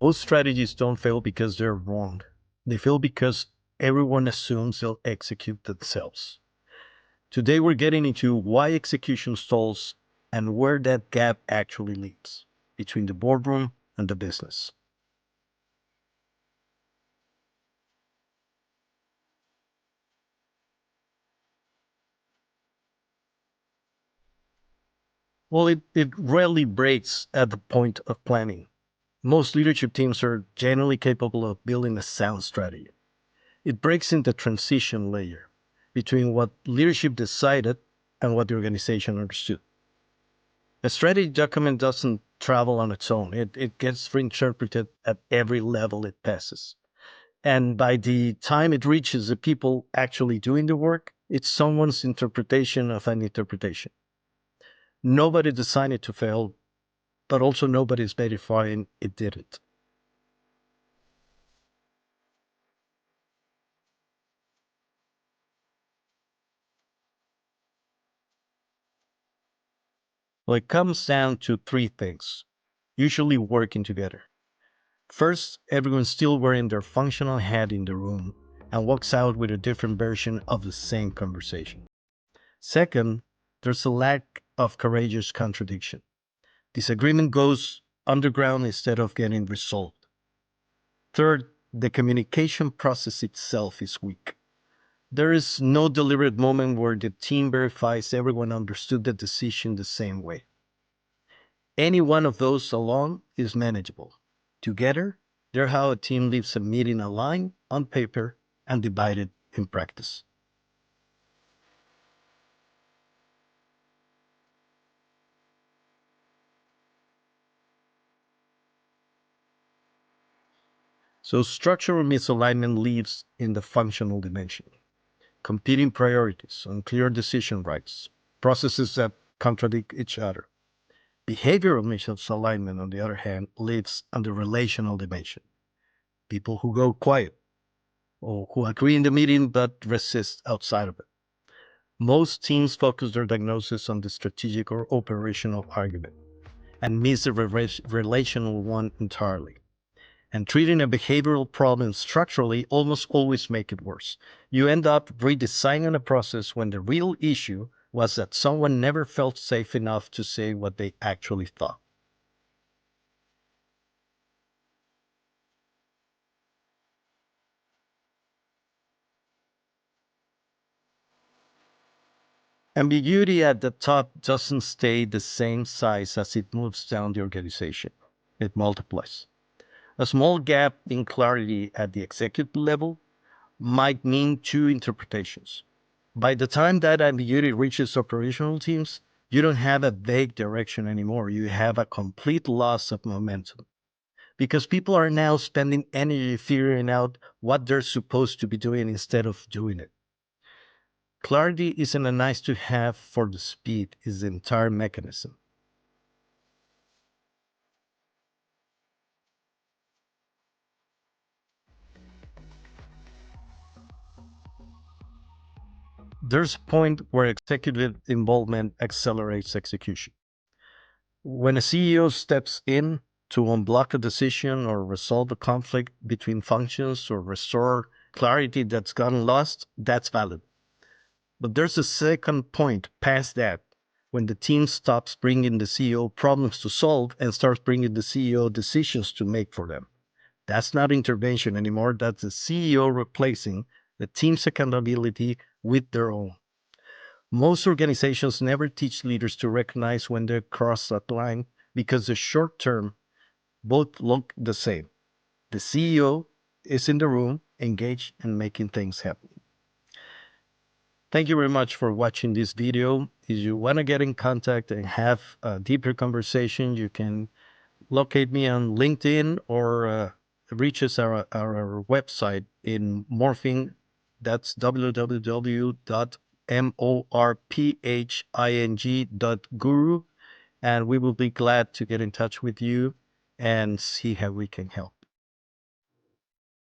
Most strategies don't fail because they're wrong. They fail because everyone assumes they'll execute themselves. Today, we're getting into why execution stalls and where that gap actually leads between the boardroom and the business. Well, it rarely breaks at the point of planning. Most leadership teams are generally capable of building a sound strategy. It breaks in the transition layer between what leadership decided and what the organization understood. A strategy document doesn't travel on its own. It gets reinterpreted at every level it passes. And by the time it reaches the people actually doing the work, it's someone's interpretation of an interpretation. Nobody designed it to fail, but also nobody's verifying it didn't. Well, it comes down to three things, usually working together. First, everyone's still wearing their functional hat in the room and walks out with a different version of the same conversation. Second, there's a lack of courageous contradiction. Disagreement goes underground instead of getting resolved. Third, the communication process itself is weak. There is no deliberate moment where the team verifies everyone understood the decision the same way. Any one of those alone is manageable. Together, they're how a team leaves a meeting aligned on paper and divided in practice. So structural misalignment lives in the functional dimension. Competing priorities, unclear decision rights, processes that contradict each other. Behavioral misalignment, on the other hand, lives on the relational dimension. People who go quiet or who agree in the meeting but resist outside of it. Most teams focus their diagnosis on the strategic or operational argument and miss the relational one entirely. And treating a behavioral problem structurally almost always make it worse. You end up redesigning a process when the real issue was that someone never felt safe enough to say what they actually thought. Ambiguity at the top doesn't stay the same size as it moves down the organization. It multiplies. A small gap in clarity at the executive level might mean two interpretations. By the time that ambiguity reaches operational teams, you don't have a vague direction anymore. You have a complete loss of momentum because people are now spending energy figuring out what they're supposed to be doing instead of doing it. Clarity isn't a nice to have for the speed, it's the entire mechanism. There's a point where executive involvement accelerates execution. When a CEO steps in to unblock a decision or resolve a conflict between functions or restore clarity that's gotten lost, that's valid. But there's a second point past that when the team stops bringing the CEO problems to solve and starts bringing the CEO decisions to make for them. That's not intervention anymore. That's the CEO replacing the team's accountability with their own. Most organizations never teach leaders to recognize when they cross that line because the short term both look the same. The CEO is in the room, engaged and making things happen. Thank you very much for watching this video. If you want to get in contact and have a deeper conversation, you can locate me on LinkedIn or reach us our website in Morphing. That's www.morphing.guru. And we will be glad to get in touch with you and see how we can help.